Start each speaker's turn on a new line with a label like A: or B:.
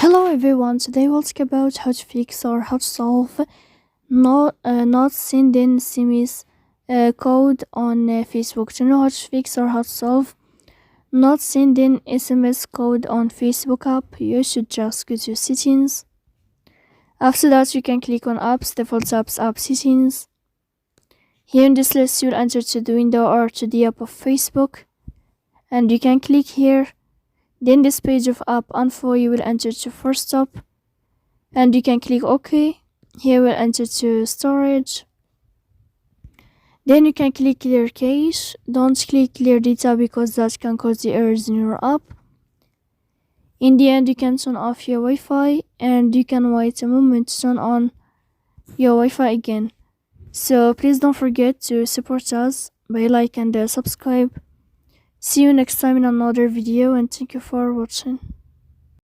A: Hello everyone, today we'll talk about how to fix or how to solve not sending SMS code on Facebook. To know how to fix or how to solve not sending SMS code on Facebook app, you should just go to settings. After that, you can click on apps, default apps, app settings. Here in this list, you'll enter to the window or to the app of Facebook, and you can click here. Then this page of app info, you will enter to first stop, and you can click OK. Here we'll enter to storage. Then you can click clear cache. Don't click clear data because that can cause the errors in your app. In the end, you can turn off your Wi-Fi and you can wait a moment to turn on your Wi-Fi again. So please don't forget to support us by like and subscribe. See you next time in another video, and thank you for watching.